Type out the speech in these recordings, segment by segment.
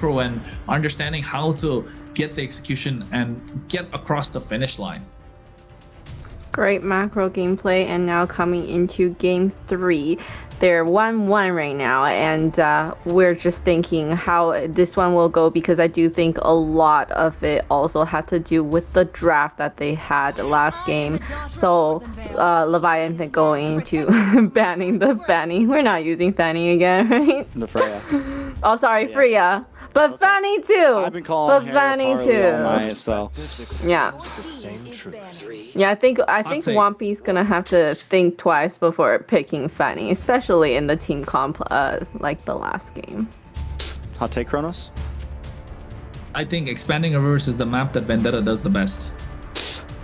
macro and understanding how to get the execution and get across the finish line. Great macro gameplay, and now coming into game 3. They're 1-1 right now, and we're just thinking how this one will go, because I do think a lot of it also had to do with the draft that they had last game. So Leviathan going to banning the Fanny. We're not using Fanny again, right? The Freya. Oh, sorry, Yeah. Freya. But Okay. Fanny too. I've been calling Fanny Harley too. all night, so Yeah. Yeah, I think take. Wampy's gonna have to think twice before picking Fanny, especially in the team comp like the last game. hot take, Kronos. I think expanding reverse is the map that Vendetta does the best.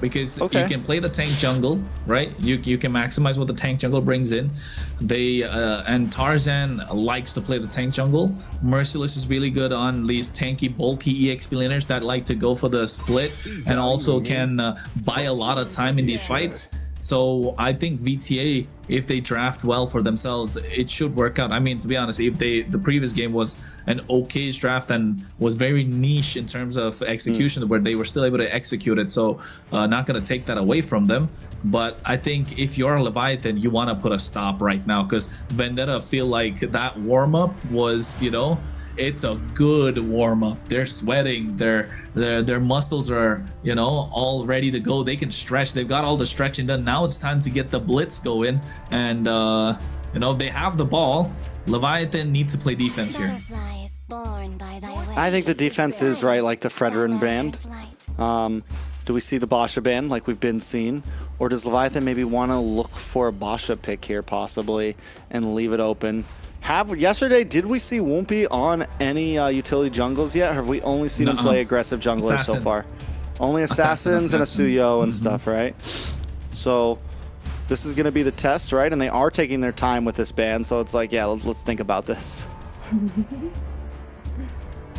Because Okay. you can play the tank jungle, right? You can maximize what the tank jungle brings in. They and Tarzan likes to play the tank jungle. Merciless is really good on these tanky, bulky EXP laners that like to go for the split and also can buy a lot of time in these fights. So I think VTA, if they draft well for themselves, it should work out. I mean, to be honest, if the previous game was an okay draft and was very niche in terms of execution, where they were still able to execute it, so not going to take that away from them. But I think if you're a Leviathan, you want to put a stop right now, because Vendetta feel like that warm-up was, you know, it's a good warm-up. They're sweating, their muscles are, you know, all ready to go. They can stretch, they've got all the stretching done. Now it's time to get the blitz going, and you know, they have the ball. Leviathan needs to play defense here. I think the defense is right, like the Fredrin band. Do we see the Basha band like we've been seeing, or does Leviathan maybe want to look for a Basha pick here possibly and leave it open? Yesterday, did we see Woompy on any utility jungles yet? Or have we only seen him play aggressive junglers so far? Only assassins and a Suyo and stuff, right? So this is going to be the test, right? And they are taking their time with this ban, so it's like, yeah, let's think about this.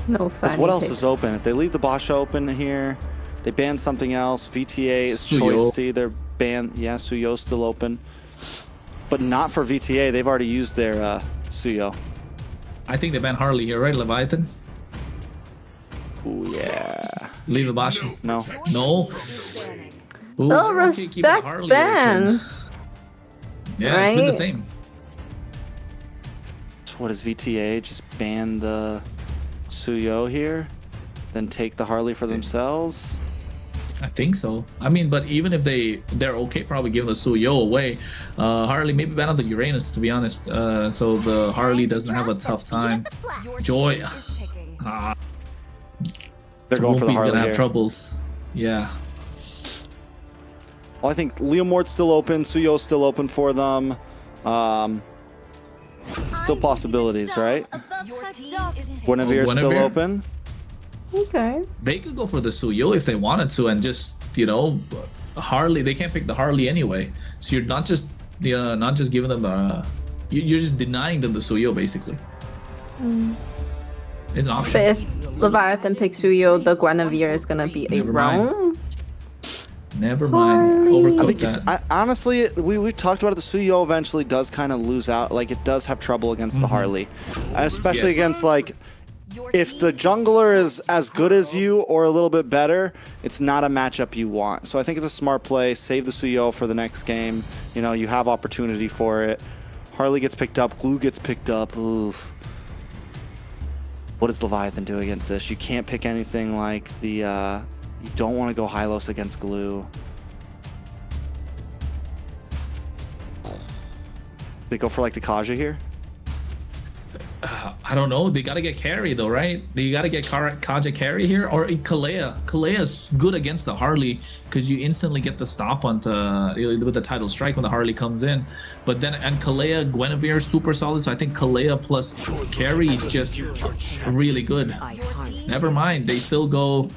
No fun. What else is open? If they leave the Basha open here, they ban something else. VTA is choice C. They're banned. Yeah, Suyo's still open. But not for VTA. They've already used their Suyo. I think they ban Harley here, right, Leviathan? Ooh, yeah. Leave the Basha. No. No. Ooh, They'll okay, keep the respect Harley bans. open. Yeah, it's been the right? same. So what does VTA just ban the Suyo here? Then take the Harley for themselves? I think so. I mean, but even if they're okay, probably giving the Suyo away. Harley maybe ban out the Uranus, to be honest. So the Harley doesn't have a tough time. Joy. They're going for the Woompy's Harley gonna have here. troubles. Yeah. Well, I think Leomord's still open. Suyo's still open for them. Still possibilities, right? Guinevere's still Guinevere. open. Okay. They could go for the Suyo if they wanted to, and just, you know, Harley. They can't pick the Harley anyway, so you're not just giving them you're just denying them the Suyo basically. It's an option. But if Leviathan picks Suyo, the Guinevere is gonna be a Never mind. roam. Never mind. Harley. Overcooked I think that. honestly, we talked about it. The Suyo eventually does kind of lose out. Like, it does have trouble against the Harley, and especially Yes. against, like, if the jungler is as good as you or a little bit better, it's not a matchup you want. So I think it's a smart play. Save the Suyo for the next game. You know, you have opportunity for it. Harley gets picked up. Glue gets picked up. Oof. What does Leviathan do against this? You can't pick anything like the... you don't want to go Hylos against Glue. They go for like the Kaja here? I don't know. They gotta get carry though, right? You gotta get Kaja carry here, or Kalea. Kalea's good against the Harley because you instantly get the stop on with the title strike when the Harley comes in. But then and Kalea, Guinevere super solid. So I think Kalea plus carry is just really good. Never mind. They still go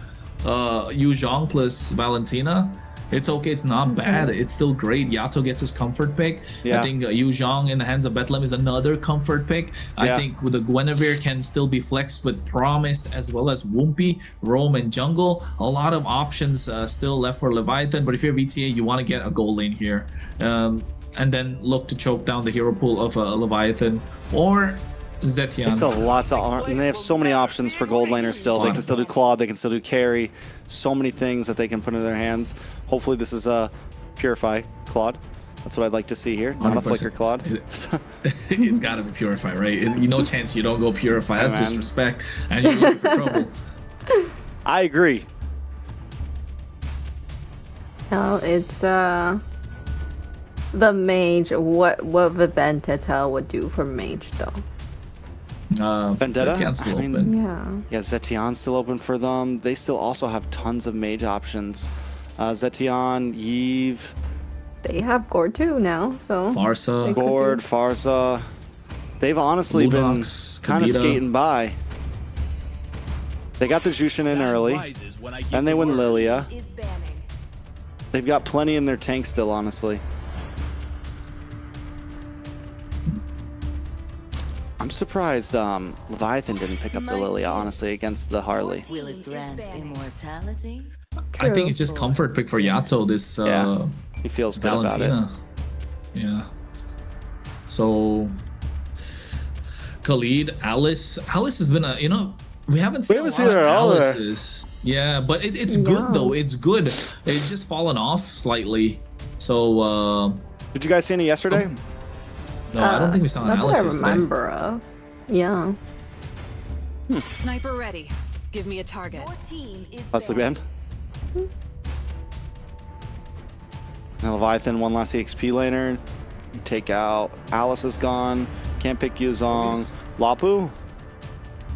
Yu Zhong plus Valentina. It's okay, it's not bad, it's still great. Yato gets his comfort pick. Yeah. I think Yu Zhong in the hands of Bethlehem is another comfort pick. I think with the Guinevere can still be flexed with Promise as well as Woompy, Roam, and Jungle. A lot of options still left for Leviathan, but if you're VTA, you want to get a gold lane here. And then look to choke down the hero pool of Leviathan. Or Zetian. They still have lots of, and they have so many options for gold laners still. They can still do Claude, they can still do carry. So many things that they can put in their hands. Hopefully this is a Purify Claude. That's what I'd like to see here. Not a 100%. Flicker Claude. It's got to be Purify, right? No chance you don't go Purify. That's man. disrespect, and you're looking for trouble. I agree. No, it's the mage. What the Vendetta would do for mage though. Vendetta? Zetian's still I mean, open. Yeah. Yeah, Zetian's still open for them. They still also have tons of mage options. Zetian, Yve, They have Gore too now, so. Farsa. They could Gord, do- Farsa. They've honestly been Lunox, kind of Kavita. skating by. They got the Jushin in early. Then they win Lilia. They've got plenty in their tank still, honestly. I'm surprised Leviathan didn't pick up the Lilia, honestly, against the Harley. Will it grant immortality? I think it's just comfort pick for Yato this Yeah. He feels good about it. Valentina. Yeah. So Khalid, Alice has been a we haven't seen a lot of her all there. Alice's. Yeah, but it's good though. It's good. It's just fallen off slightly. So Did you guys see any yesterday? no, I don't think we saw an Not that Alice I yesterday. remember of. Yeah. Sniper ready. Give me a target. Leslie Band. Now Leviathan, one last EXP laner. You take out. Alice is gone. Can't pick Yuzong. Lapu?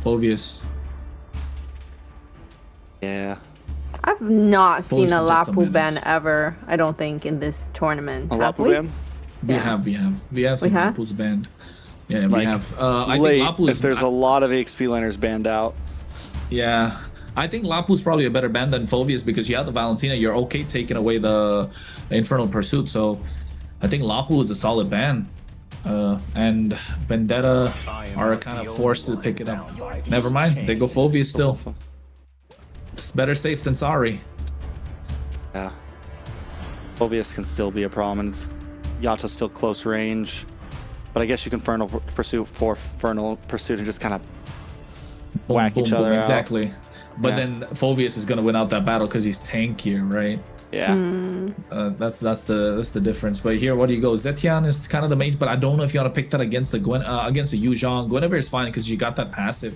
Phovius. I've Yeah. not seen Pulse a is just a Lapu ban menace. ever, I don't think, in this tournament. A Have Lapu we? ban? We have some have? Lapu's banned. Yeah, we Like, have. I Late, think Lapu's if there's a lot of EXP laners banned out. Yeah, I think Lapu's probably a better band than Phovius because you have the Valentina. You're okay taking away the Infernal Pursuit, so I think Lapu is a solid band. And Vendetta are kind of forced to pick it up. Never mind, they go Phovius still. It's better safe than sorry. Yeah. Phobius can still be a problem, and Yato's still close range. But I guess you can Infernal Pursuit for Infernal Pursuit and just kind of Boom, whack boom, each other boom, out. exactly. But Yeah. then Phovius is gonna win out that battle because he's tankier, right? Yeah. That's the difference. But here, what do you go? Zetian is kind of the mage, but I don't know if you want to pick that against the against the Yuzhong. Guinevere is fine because you got that passive.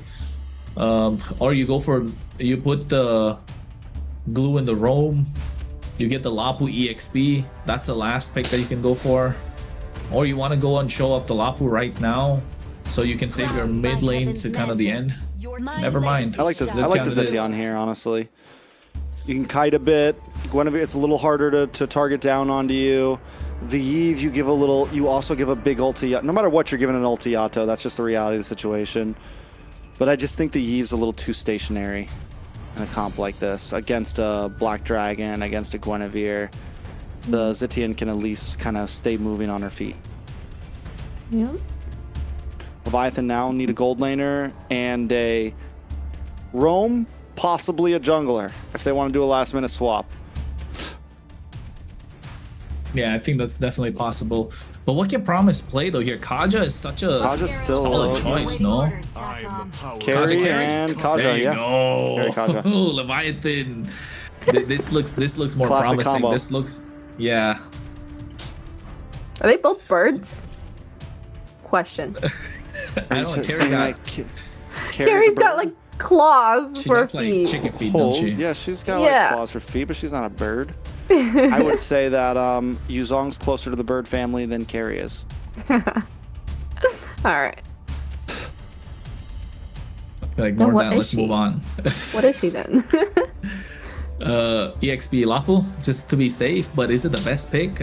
Or you go for you put the glue in the Rome. You get the Lapu EXP. That's the last pick that you can go for. Or you want to go and show up the Lapu right now, so you can save your mid lane to kind of the end. Never mind. I like the Zetian here, honestly. You can kite a bit. Guinevere, it's a little harder to target down onto you. The Yve, you also give a big ulti. No matter what, you're giving an ulti Yato. That's just the reality of the situation. But I just think the Yve's a little too stationary in a comp like this. Against a Black Dragon, against a Guinevere, the Zetian can at least kind of stay moving on her feet. Yeah. Leviathan now need a gold laner and a roam, possibly a jungler, if they want to do a last minute swap. Yeah, I think that's definitely possible. But what can Promise play though here? Kaja is such a Kaja's still solid choice, no? Carry Kaja. and Kaja, There you yeah. go. Carry Kaja. Ooh, Leviathan. This looks more Classic promising. combo. This looks, yeah. Are they both birds? Question. I don't know. Carry Saying got, that Carrie's a Carrie's got bird? like claws she for got like feet. chicken feet, Hold. don't she? Yeah, she's got Yeah. like claws for feet, but she's not a bird. I would say that Yuzong's closer to the bird family than Carrie is. All right. Like more what than that. is Let's she? move on. What is she then? EXP Lapu, just to be safe, but is it the best pick?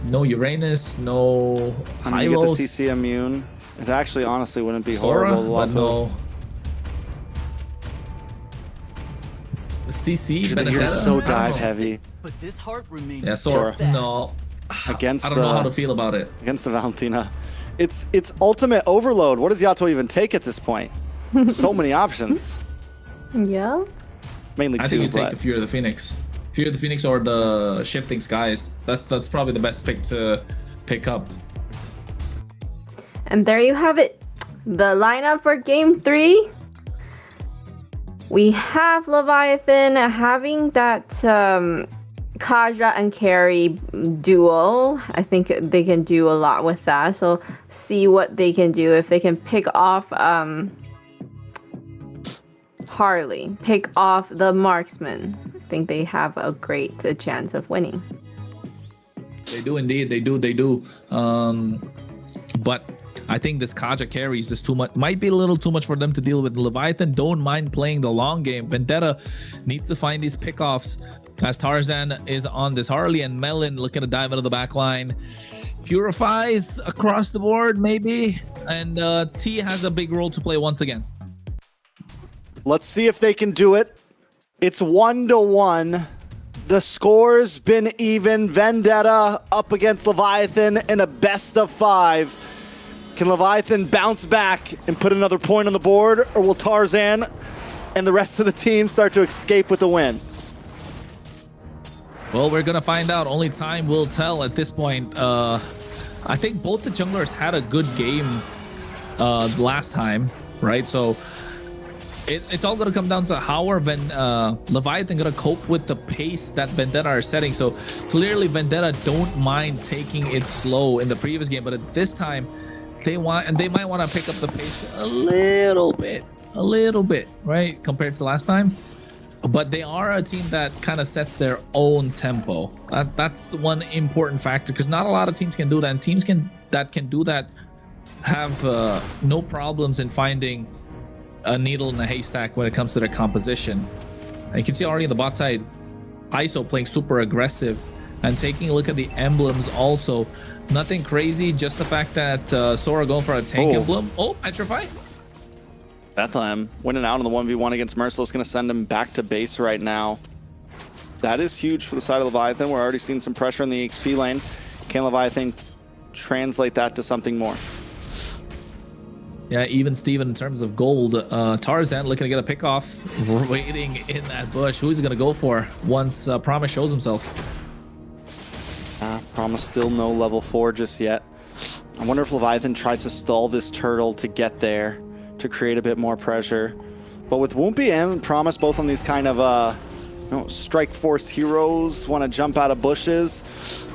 No Uranus, no I mean, you get the Hylos, CC immune. It actually, honestly, wouldn't be Sora, horrible. but no. CC, You're Vendetta, so I don't dive know. heavy But this heart remains Yeah, Sora. steadfast. No, against I don't know how to the feel about it. against the Valentina. It's ultimate overload. What does Yato even take at this point? So many options. Yeah. Mainly I two, think you take but the Fury of the Phoenix. Fury of the Phoenix or the Shifting Skies. That's probably the best pick to pick up. And there you have it. The lineup for game 3. We have Leviathan having that Kaja and Carry duo. I think they can do a lot with that. So see what they can do. If they can pick off Harley, pick off the marksman, I think they have a great chance of winning. They do indeed. They do. But I think this Kaja carry is just too much. Might be a little too much for them to deal with. Leviathan don't mind playing the long game. Vendetta needs to find these pickoffs as Tarzan is on this Harley, and Melon looking to dive into the back line. Purifies across the board maybe, and T has a big role to play once again. Let's see if they can do it. It's 1-1. The score's been even. Vendetta up against Leviathan in a best of 5. Can Leviathan bounce back and put another point on the board, or will Tarzan and the rest of the team start to escape with the win? Well, we're gonna find out. Only time will tell at this point. I think both the junglers had a good game last time, right? So it's all gonna come down to how are Leviathan gonna cope with the pace that Vendetta are setting. So clearly Vendetta don't mind taking it slow in the previous game, but at this time they might want to pick up the pace a little bit, right, compared to last time. But they are a team that kind of sets their own tempo. That's the one important factor, because not a lot of teams can do that, and teams that can do that have no problems in finding a needle in a haystack when it comes to their composition. And you can see already on the bot side, ISO playing super aggressive and taking a look at the emblems also. Nothing crazy, just the fact that Sora going for a tank emblem. Oh, Petrify. Bethlehem winning out on the 1v1 against Merciless, going to send him back to base right now. That is huge for the side of Leviathan. We're already seeing some pressure in the XP lane. Can Leviathan translate that to something more? Yeah, even Steven in terms of gold. Tarzan looking to get a pick off, waiting in that bush. Who's he going to go for once Promise shows himself? Promise still no level 4 just yet. I wonder if Leviathan tries to stall this turtle to get there, to create a bit more pressure. But with Woompy and Promise both on these kind of strike force heroes, want to jump out of bushes,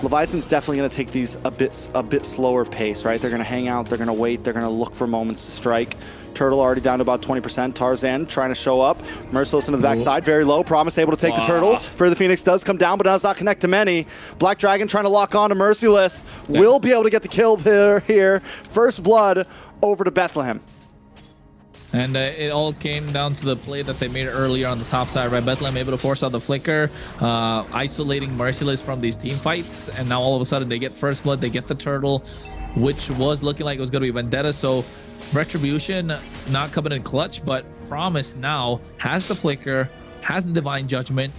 Leviathan's definitely going to take these a bit slower pace, right? They're going to hang out, they're going to wait, they're going to look for moments to strike. Turtle already down to about 20%. Tarzan trying to show up. Merciless into the backside, very low. Promise able to take the turtle. Further Phoenix does come down, but does not connect to many. Black Dragon trying to lock on to Merciless. Will be able to get the kill here. First blood over to Bethlehem. And it all came down to the play that they made earlier on the top side, right? Bethlehem able to force out the flicker, isolating Merciless from these team fights, and now all of a sudden they get first blood, they get the turtle, which was looking like it was going to be Vendetta. So Retribution not coming in clutch, but Promise now has the flicker, has the divine judgment,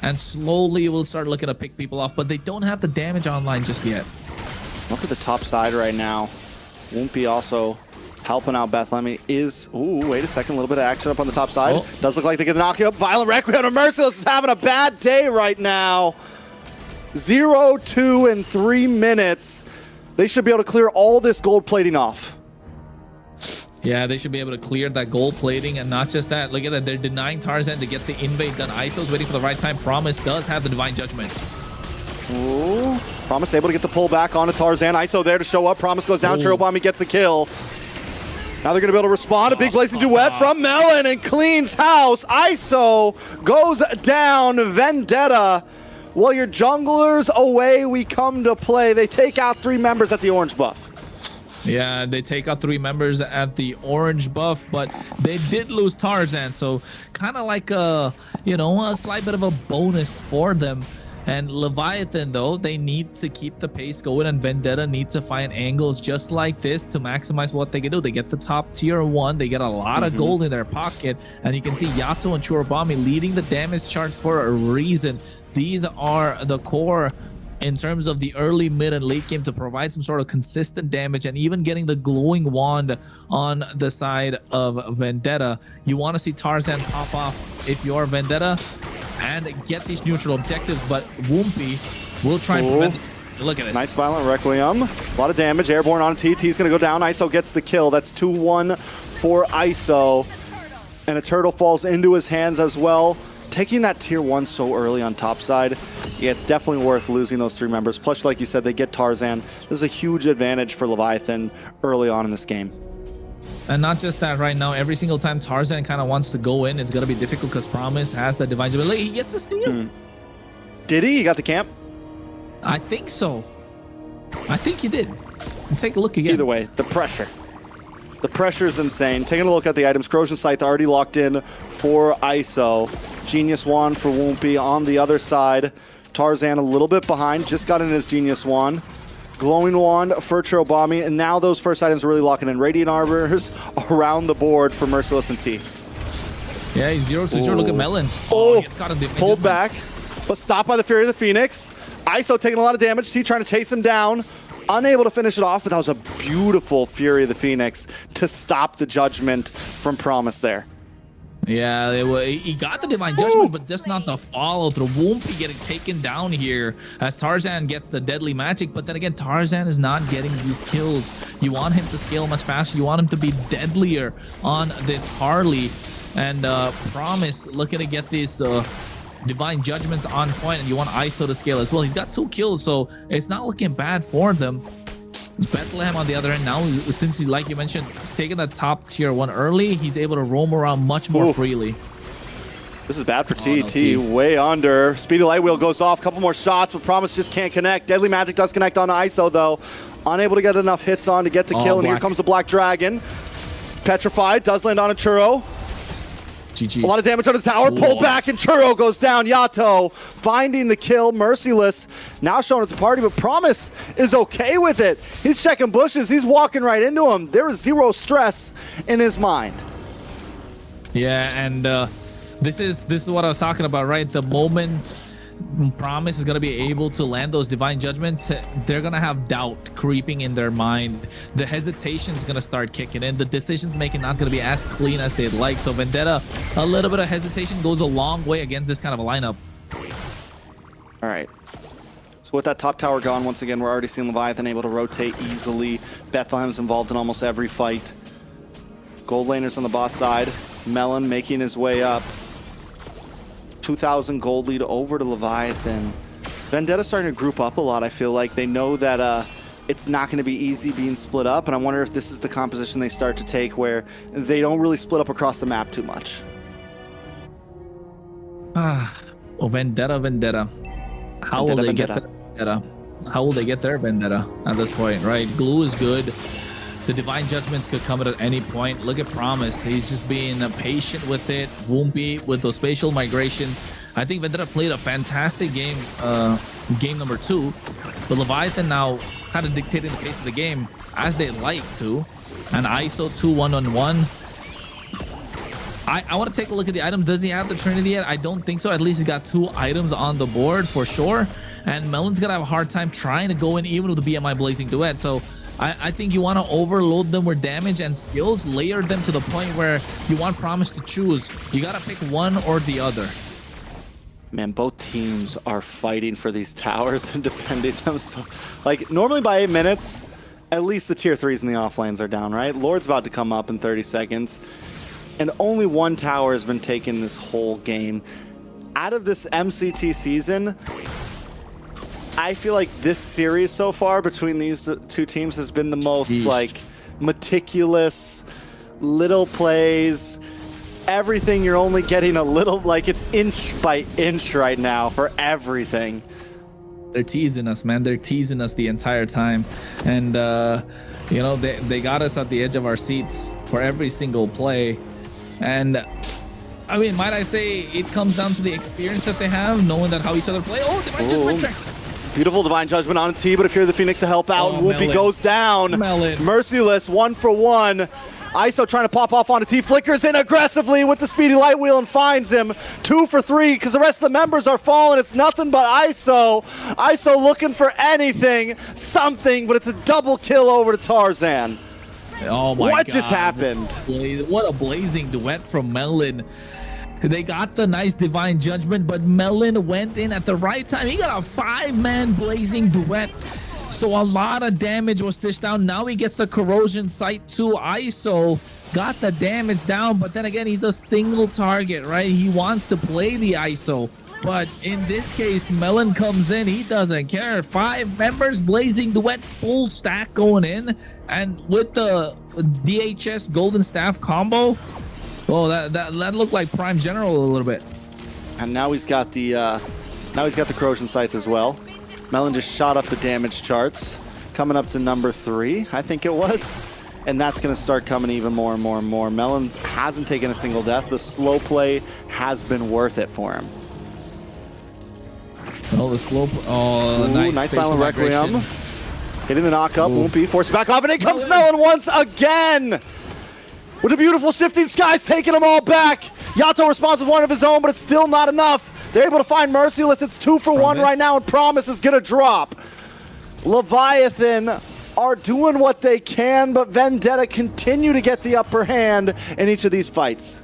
and slowly will start looking to pick people off, but they don't have the damage online just yet. Look at the top side right now. Woompy also helping out Bethlehem. He is, wait a second, a little bit of action up on the top side. Does look like they get the knockup. Violent Requiem of Merciless is having a bad day right now. 0-2 in 3 minutes. They should be able to clear all this gold plating off. Yeah, they should be able to clear that gold plating, and not just that. Look at that, they're denying Tarzan to get the invade done. ISO's waiting for the right time. Promise does have the divine judgment. Ooh. Promise able to get the pull back onto Tarzan. ISO there to show up. Promise goes down. Chirobami gets the kill. Now they're going to be able to respond. A big blazing duet from Melon and cleans house. ISO goes down. Vendetta. Well, your junglers away we come to play. They take out 3 members at the orange buff. Yeah, they take out 3 members at the orange buff, but they did lose Tarzan, so kind of like a slight bit of a bonus for them. And Leviathan, though, they need to keep the pace going, and Vendetta needs to find angles just like this to maximize what they can do. They get the top tier 1, they get a lot of gold in their pocket, and you can see Yato and Churubami leading the damage charts for a reason. These are the core in terms of the early, mid, and late game to provide some sort of consistent damage, and even getting the glowing wand on the side of Vendetta. You want to see Tarzan pop off if you are Vendetta and get these neutral objectives, but Woompy will try and prevent. Look at this. Nice Violent Requiem. A lot of damage. Airborne on T. T's going to go down. ISO gets the kill. That's 2-1 for ISO. And a turtle falls into his hands as well. Taking that tier 1 so early on top side, yeah, it's definitely worth losing those 3 members. Plus, like you said, they get Tarzan. This is a huge advantage for Leviathan early on in this game. And not just that, right now, every single time Tarzan kind of wants to go in, it's going to be difficult because Promise has the Divine Judgment. He gets the steal. Did he? He got the camp? I think so. I think he did. Take a look again. Either way, the pressure. The pressure is insane. Taking a look at the items. Corrosion Scythe already locked in for ISO. Genius Wand for Woompy on the other side. Tarzan a little bit behind. Just got in his Genius Wand. Glowing Wand for Chirobami. And now those first items are really locking in. Radiant Arbors around the board for Merciless and T. Yeah, he's 0-0. Look at Melon. Oh, it's got a pulled back. But stopped by the Fury of the Phoenix. ISO taking a lot of damage. T trying to chase him down. Unable to finish it off, but that was a beautiful Fury of the Phoenix to stop the Judgment from Promise there. Yeah, he got the Divine Judgment, but just not the follow-through. Woompy getting taken down here as Tarzan gets the Deadly Magic, but then again, Tarzan is not getting these kills. You want him to scale much faster. You want him to be deadlier on this Harley. And Promise looking to get these Divine Judgments on point, and you want ISO to scale as well. He's got 2 kills, so it's not looking bad for them. Bethlehem on the other end now, since he, like you mentioned, taking the top tier 1 early, he's able to roam around much more freely. This is bad for T. T way under. Speedy Light Wheel goes off. Couple more shots, but Promise just can't connect. Deadly Magic does connect on ISO, though. Unable to get enough hits on to get the kill, and here comes the Black Dragon. Petrified, does land on a Churro. GG's. A lot of damage on the tower. Pull back and Churro goes down. Yato finding the kill. Merciless now showing at the party, but Promise is okay with it. He's checking bushes. He's walking right into him. There is 0 stress in his mind. Yeah, and this is what I was talking about, right? The moment Promise is going to be able to land those Divine Judgments, they're going to have doubt creeping in their mind. The hesitation is going to start kicking in. The decisions making not going to be as clean as they'd like. So Vendetta, a little bit of hesitation goes a long way against this kind of a lineup. All right. So with that top tower gone, once again, we're already seeing Leviathan able to rotate easily. Bethlehem's involved in almost every fight. Gold laners on the boss side. Melon making his way up. 2,000 gold lead over to Leviathan. Vendetta's starting to group up a lot, I feel like. They know that it's not going to be easy being split up, and I wonder if this is the composition they start to take where they don't really split up across the map too much. Oh, Vendetta. How will they get their Vendetta? How will they get their Vendetta at this point, right? Glue is good. The Divine Judgments could come at any point. Look at Promise. He's just being patient with it. Woompy with those spatial migrations. I think Vendetta played a fantastic game, game number 2. But Leviathan now kind of dictating the pace of the game as they like to. And ISO 2 1-on-1. I want to take a look at the item. Does he have the Trinity yet? I don't think so. At least he's got 2 items on the board for sure. And Melon's going to have a hard time trying to go in even with the BMI Blazing Duet. So I think you want to overload them with damage and skills, layer them to the point where you want Promise to choose. You got to pick one or the other. Man, both teams are fighting for these towers and defending them. So, like, normally by 8 minutes, at least the tier 3s and the offlanes are down, right? Lord's about to come up in 30 seconds. And only 1 tower has been taken this whole game. Out of this MCT season, I feel like this series so far between these 2 teams has been the most like meticulous, little plays, everything. You're only getting a little, like it's inch by inch right now for everything. They're teasing us, man. They're teasing us the entire time. And, you know, they got us at the edge of our seats for every single play. And I mean, might I say it comes down to the experience that they have, knowing that how each other play. Oh, Divine Judgment tracks. Beautiful Divine Judgment on T, but if you're the Phoenix to help out, Whoopi goes down. Merciless, 1 for 1. ISO trying to pop off onto T, flickers in aggressively with the Speedy Light Wheel and finds him. 2 for 3 because the rest of the members are falling. It's nothing but ISO. ISO looking for anything, something, but it's a double kill over to Tarzan. Oh my God. What just happened? What a blazing duet from Melon. They got the nice divine judgment, but Melon went in at the right time. He got a 5-man blazing duet. So a lot of damage was dished down. Now he gets the corrosion sight too. ISO got the damage down, but then again, he's a single target, right? He wants to play the ISO. But in this case, Melon comes in. He doesn't care. 5 members, blazing duet, full stack going in. And with the DHS Golden Staff combo, oh, that looked like Prime General a little bit. And now he's got the corrosion scythe as well. Melon just shot up the damage charts, coming up to number 3, I think it was. And that's going to start coming even more and more and more. Melon hasn't taken a single death. The slow play has been worth it for him. Oh, the slope. Oh, Ooh, nice Violent Requiem. Hitting the knock up, won't be forced back off, and in comes Melon once again! With a beautiful shifting skies, taking them all back. Yato responds with one of his own, but it's still not enough. They're able to find Merciless. It's 2 for 1 right now, and Promise is gonna drop. Leviathan are doing what they can, but Vendetta continue to get the upper hand in each of these fights.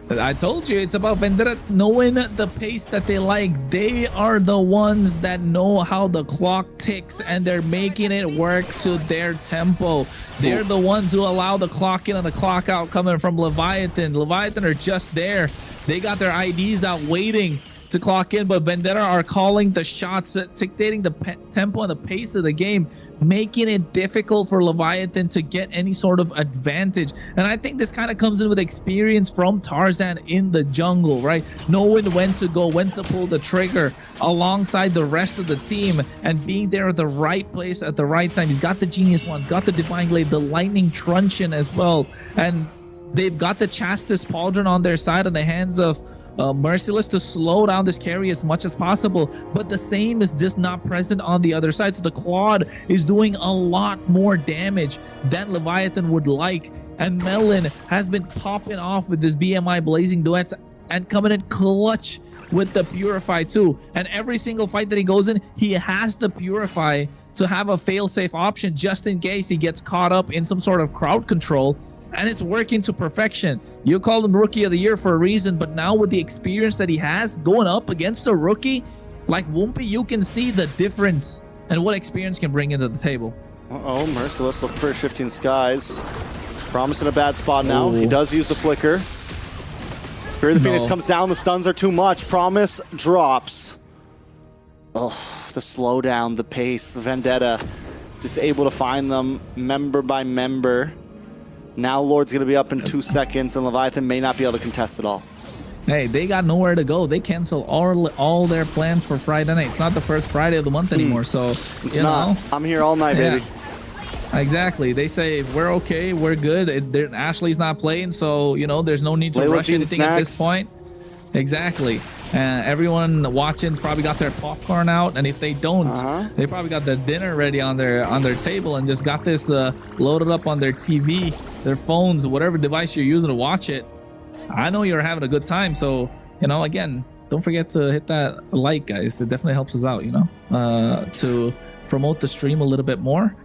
I told you, it's about Vendetta knowing the pace that they like. They are the ones that know how the clock ticks, and they're making it work to their tempo. They're the ones who allow the clock in and the clock out coming from Leviathan. Leviathan are just there. They got their IDs out waiting to clock in, but Vendetta are calling the shots, dictating the tempo and the pace of the game, making it difficult for Leviathan to get any sort of advantage. And I think this kind of comes in with experience from Tarzan in the jungle, right? Knowing when to go, when to pull the trigger alongside the rest of the team, and being there at the right place at the right time. He's got the Genius Ones, got the Divine Glaive, the Lightning Truncheon as well, and they've got the Chastis Pauldron on their side in the hands of Merciless to slow down this carry as much as possible, but the same is just not present on the other side. So the Claude is doing a lot more damage than Leviathan would like, and Melon has been popping off with this BMI blazing duets and coming in clutch with the Purify too. And every single fight that he goes in, he has the Purify to have a fail-safe option just in case he gets caught up in some sort of crowd control. And it's working to perfection. You called him Rookie of the Year for a reason, but now with the experience that he has going up against a rookie like Wumpy, you can see the difference and what experience can bring into the table. Uh-oh, Merciless looking for Shifting Skies. Promise in a bad spot now. He does use the flicker. Fury of the Phoenix comes down. The stuns are too much. Promise drops. Oh, the slowdown, the pace. Vendetta just able to find them member by member. Now Lord's going to be up in 2 seconds, and Leviathan may not be able to contest it all. Hey, they got nowhere to go. They cancel all their plans for Friday night. It's not the first Friday of the month anymore, so it's not. I'm here all night, baby. Exactly. They say, we're okay, we're good. Ashley's not playing, so, you know, there's no need to rush anything at this point. Exactly. Everyone watching's probably got their popcorn out, and if they don't, they probably got their dinner ready on their table and just got this loaded up on their TV, their phones, whatever device you're using to watch it. I know you're having a good time, so, you know, again, don't forget to hit that like, guys. It definitely helps us out, you know, to promote the stream a little bit more.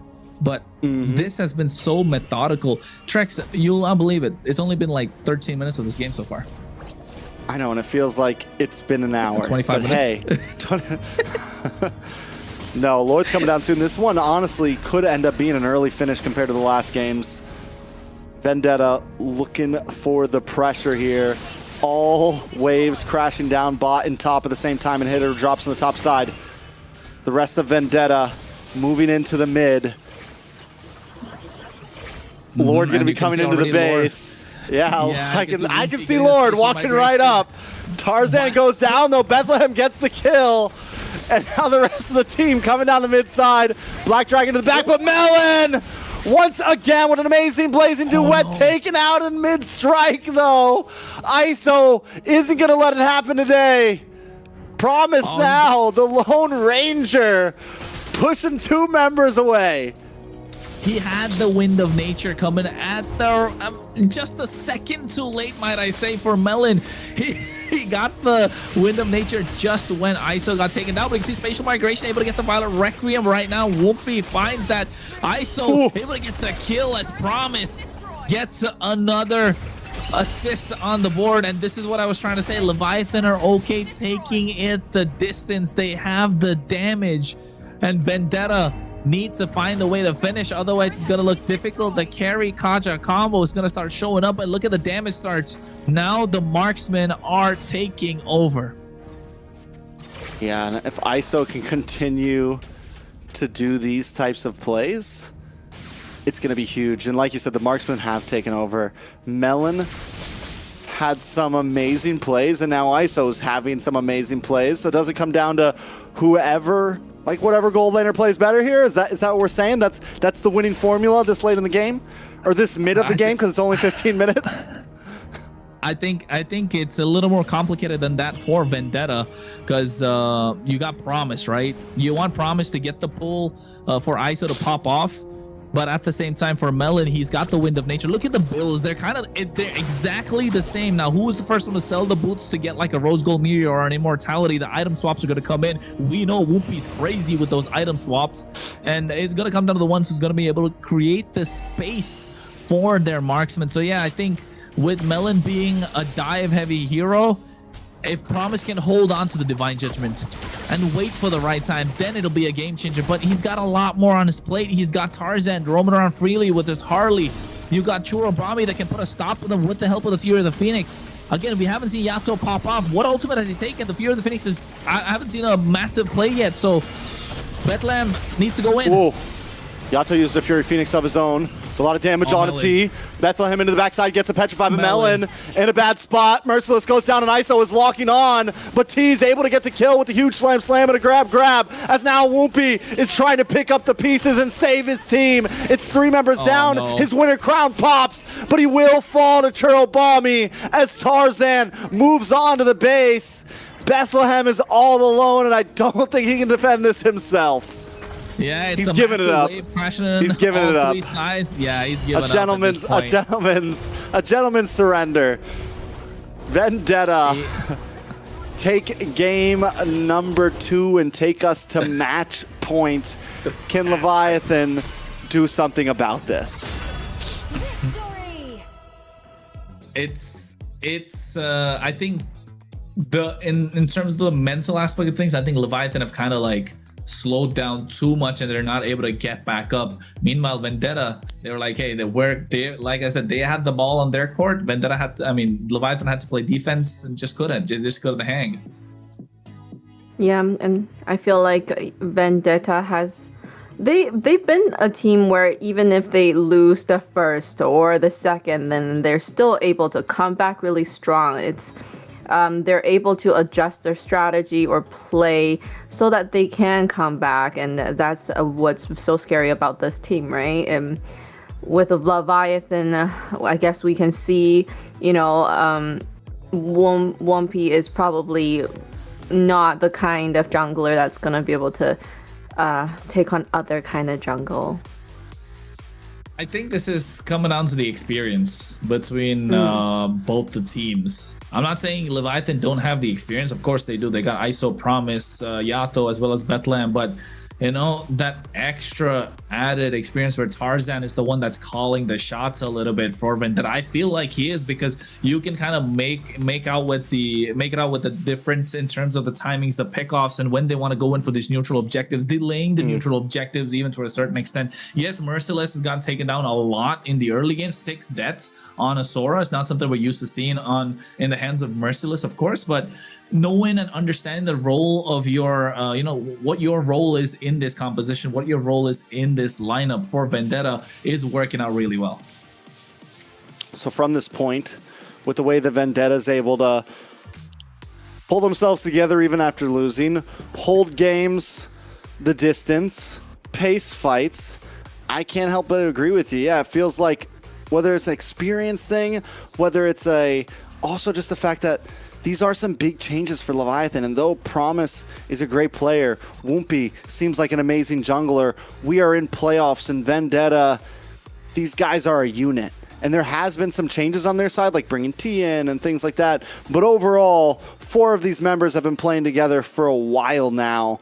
But this has been so methodical. Trex, you'll not believe it. It's only been like 13 minutes of this game so far. I know, and it feels like it's been an hour. 25 minutes. Hey, no, Lord's coming down soon. This one, honestly, could end up being an early finish compared to the last games. Vendetta looking for the pressure here. All waves crashing down bot and top at the same time, and Hitter drops on the top side. The rest of Vendetta moving into the mid. Lord going to be coming into the base. Yeah, I can see Lord walking right up. Tarzan goes down, though. Bethlehem gets the kill. And now the rest of the team coming down the mid side. Black Dragon to the back, but Melon once again with an amazing blazing duet taken out in mid strike, though. ISO isn't going to let it happen today. Promise now, the Lone Ranger pushing 2 members away. He had the Wind of Nature coming at the just a second too late, might I say, for Melon. He got the Wind of Nature just when ISO got taken down. But you can see Spatial Migration able to get the Violent Requiem right now. Wumpy finds that ISO able to get the kill as Promise gets another assist on the board, and this is what I was trying to say. Leviathan are okay taking it the distance. They have the damage, and Vendetta need to find a way to finish, otherwise it's gonna look difficult. The carry Kaja combo is gonna start showing up, and look at the damage starts. Now the marksmen are taking over. Yeah, and if ISO can continue to do these types of plays, it's going to be huge. And like you said, the marksmen have taken over. Melon had some amazing plays, and now ISO's having some amazing plays. So does it come down to whoever, like whatever gold laner plays better here? Is that what we're saying? That's the winning formula this late in the game? Or this mid of the game, because it's only 15 minutes? I think it's a little more complicated than that for Vendetta, because you got Promise, right? You want Promise to get the pull for ISO to pop off, but at the same time for Melon, he's got the Wind of Nature. Look at the builds; they're exactly the same. Now, who was the first one to sell the boots to get like a Rose Gold Meteor or an Immortality? The item swaps are going to come in. We know Whoopi's crazy with those item swaps, and it's going to come down to the ones who's going to be able to create the space for their marksmen. So yeah, I think with Melon being a dive-heavy hero, if Promise can hold on to the Divine Judgment and wait for the right time, then it'll be a game changer. But he's got a lot more on his plate. He's got Tarzan roaming around freely with his Harley. You got Churobami that can put a stop to them with the help of the Fury of the Phoenix. Again, we haven't seen Yato pop off. What ultimate has he taken? The Fury of the Phoenix is... I haven't seen a massive play yet, so Bethlehem needs to go in. Whoa. Yato used a Fury Phoenix of his own. A lot of damage on a T. Bethlehem into the backside gets a petrified, but Melon in a bad spot. Merciless goes down and ISO is locking on, but T's able to get the kill with the huge slam and a grab, as now Whoopi is trying to pick up the pieces and save his team. It's 3 members down. No. His winter crown pops, but he will fall to Churobami as Tarzan moves on to the base. Bethlehem is all alone, and I don't think he can defend this himself. Yeah, it's he's giving it up. He's giving it up. Sides. Yeah, he's giving a gentleman's surrender. Vendetta take game number 2 and take us to match point. Can Leviathan do something about this? It's I think in terms of the mental aspect of things, I think Leviathan have kind of like slowed down too much and they're not able to get back up. Meanwhile, Vendetta, they were like, hey, like I said, they had the ball on their court. Leviathan had to play defense and just couldn't hang. Yeah, and I feel like Vendetta has... They've been a team where even if they lose the first or the second, then they're still able to come back really strong. It's they're able to adjust their strategy or play so that they can come back, and that's what's so scary about this team, right? And with Leviathan, I guess we can see, Whoopi is probably not the kind of jungler that's gonna be able to take on other kind of jungle. I think this is coming down to the experience between both the teams. I'm not saying Leviathan don't have the experience. Of course they do. They got ISO, Promise, Yato, as well as Bethlehem. But that extra added experience where Tarzan is the one that's calling the shots a little bit for Vendetta. I feel like he is, because you can kind of make it out with the difference in terms of the timings, the pickoffs, and when they want to go in for these neutral objectives, delaying the neutral objectives even to a certain extent. Yes, Merciless has gotten taken down a lot in the early game. 6 deaths on a Sora is not something we're used to seeing in the hands of Merciless, of course, but knowing and understanding the role of your, what your role is in this composition, what your role is in this lineup for Vendetta is working out really well. So from this point, with the way that Vendetta is able to pull themselves together even after losing, hold games, the distance, pace fights, I can't help but agree with you. Yeah, it feels like whether it's an experience thing, whether it's also just the fact that these are some big changes for Leviathan, and though Promise is a great player, Whoopi seems like an amazing jungler, we are in playoffs, and Vendetta, these guys are a unit. And there has been some changes on their side, like bringing T in and things like that. But overall, 4 of these members have been playing together for a while now,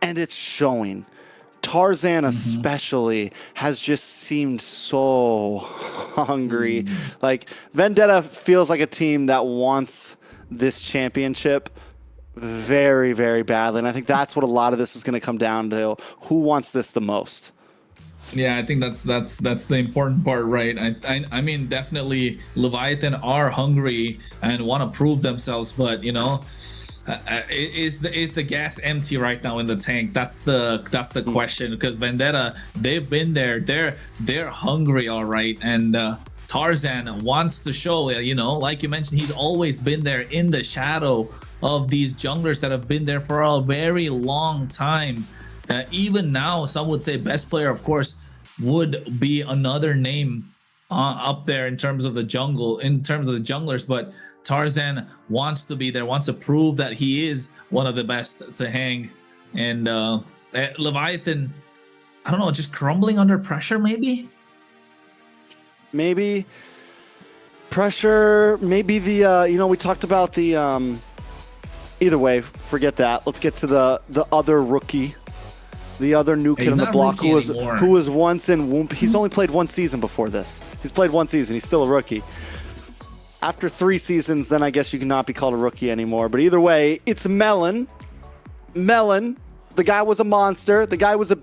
and it's showing. Tarzan especially has just seemed so hungry. Like Vendetta feels like a team that wants this championship very, very badly. And I think that's what a lot of this is going to come down to. Who wants this the most? Yeah, I think that's the important part, right? I mean, definitely Leviathan are hungry and want to prove themselves, but you know, is the gas empty right now in the tank? That's the question, because Vendetta, they've been there, they're hungry, all right, and Tarzan wants to show, you know, like you mentioned, he's always been there in the shadow of these junglers that have been there for a very long time. Even now, some would say best player, of course, would be another name up there in terms of the jungle, in terms of the junglers, but Tarzan wants to be there, wants to prove that he is one of the best to hang. And Leviathan, I don't know, just crumbling under pressure, maybe Pressure, maybe the, you know, we talked about the, either way, forget that. Let's get to the other rookie. The other new kid on the block who was once in Womp. He's only played one season before this. He's played one season. He's still a rookie. After 3 seasons, then I guess you cannot be called a rookie anymore. But either way, it's Melon. The guy was a monster. The guy was a